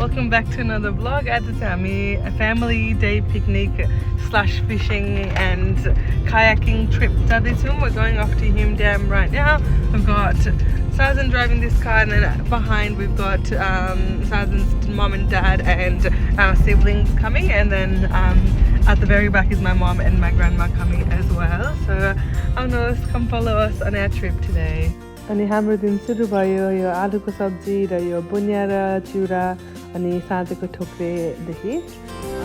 welcome back to another vlog. At the time, a family day picnic / fishing and kayaking trip. We're going off to Hume Dam right now. We've got Sazan driving this car, and then behind we've got Sazan's mom and dad and our siblings coming, and then at the very back is my mom and my grandma coming as well. So come follow us on our trip today. अनि हाम्रो दिन सुरु भयो यो आलुको सब्जी र यो बुनिया र चिउरा अनि साँझको ठोक्रेदेखि।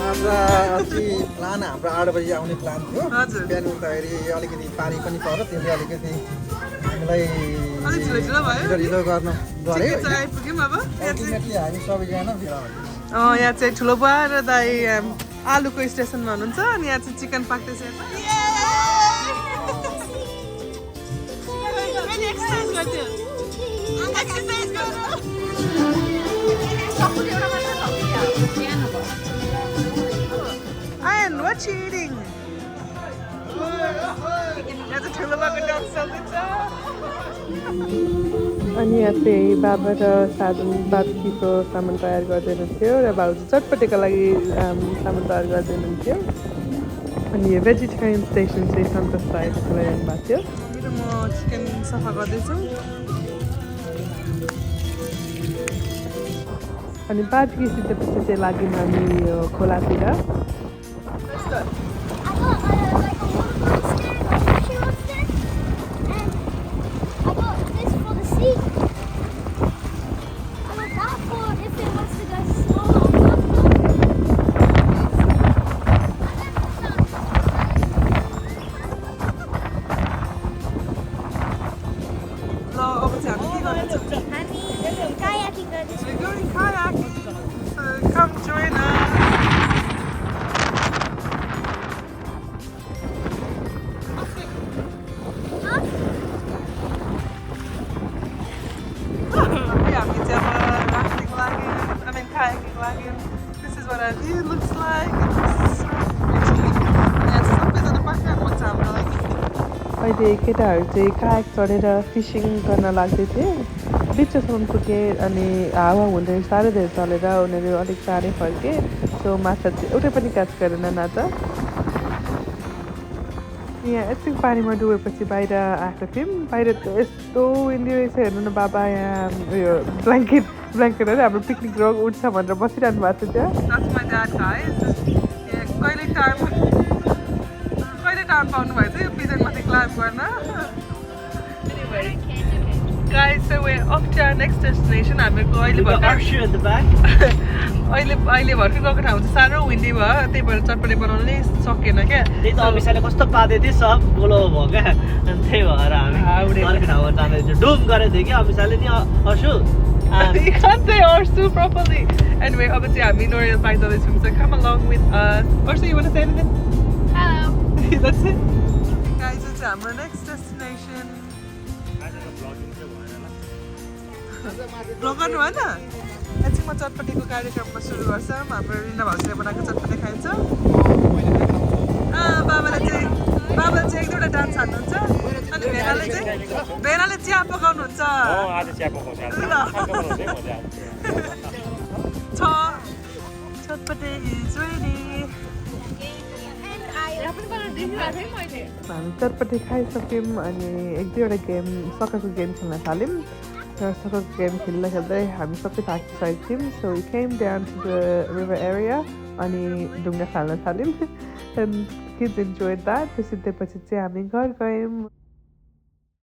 आज अस्ति प्लान हाम्रो 8 बजे आउने प्लान थियो। हजुर। बिहान उठ्दाखेरि अलिकति पानी पनि पर्यो, त्यसले अलिकति हामीलाई ढिलो गर्न गरे। आइपुग्यौँ अब। अल्टिमेटली हामी सबैजना भिड भयौँ। यहाँ चाहिँ ठुलो बुवा र दाइ आलुको स्टेसनमा हुनुहुन्छ, अनि यहाँ चाहिँ chicken पाक्दैछ। And what you eating? That's a tulaba dog salsa. अनि यहाँ चाहिँ बाबा र साधु बाबुजीको सामान तयार गर्दै हुनुहुन्थ्यो र बाबुजी चटपटेको लागि सामान तयार गर्दै हुनुहुन्थ्यो। अनि यो भेजिटेरियन स्टेसन चाहिँ सन्तोष राईको ल्याउनु भएको थियो। म चिकन सफा गर्दैछु। अनि बाबुजी सिधेपछि चाहिँ लाग्यौँ हामी यो खोलातिर। We're going kayaking, so come join us. Yeah, we tell rafting lagoon, kayaking lagoon. This is what our view looks like. It's so pretty. Yeah, सबैजना पाखाको छ हाम्रो लागि। अहिले केटाहरू चाहिँ कायाक चढेर फिसिङ गर्न लाग्दै थिए। बिचसम्म पुगे अनि हावा हुँदै साह्रै धेरै चलेर उनीहरू अलिक चाँडै फर्के। सो माछा चाहिँ एउटै पनि क्याच गरेन नाता। यहाँ यति पानीमा डुबेपछि बाहिर आएको थियौँ। बाहिर त यस्तो विन्डी रहेछ, हेर्नु न बाबा यहाँ उयो ब्ल्याङ्केटहरू हाम्रो पिकनिक रोग उठ्छ भनेर बसिरहनु भएको थियो त्यहाँ। कहिले टाइम पाउनु भएको थियो यो पिजनमाथि क्लाइम्ब गर्न। Guys, so we're off to our next destination. हामीहरूको अहिले भर्खर गएको ठाउँ चाहिँ साह्रो विन्डी भयो, त्यही भएर चटपटे बनाउनु नै सकेन क्या। त्यही त अमिसाले कस्तो पार्दै थियो, सब गोलो भयो क्या, अनि त्यही भएर हामी अर्को ठाउँमा जाँदैछौँ। डुम गरेको थियो कि अमिसाले नि अर्सु। You can't say Orsu properly. Anyway, अब चाहिँ हामी Noriel Park जाँदैछौँ, so come along with us. Orsu, you want to say anything? Hello. That's it. Guys, it's our next destination. Vlog गर्नु भएन? यहाँ चाहिँ म चटपटेको कार्यक्रममा सुरु गर्छौँ। हाम्रो रिना भाउजूले बनाएको चटपटे खाइन्छ। बाबाले चाहिँ एक दुईवटा डान्स हाल्नुहुन्छ, अनि भेनाले चिया पकाउनुहुन्छ। चटपटे इज रेडी। हामी चटपटे खाइसक्यौँ अनि एक दुईवटा गेम सक्करको गेम खेल्न थाल्यौँ। Soccer game खेल्दै हामी सबै थाकिसकेको थियौँ। So we came down to the river area अनि ढुङ्गा खेल्न थाल्यौँ। And kids enjoyed that. त्यसपछि चाहिँ हामी घर गयौँ।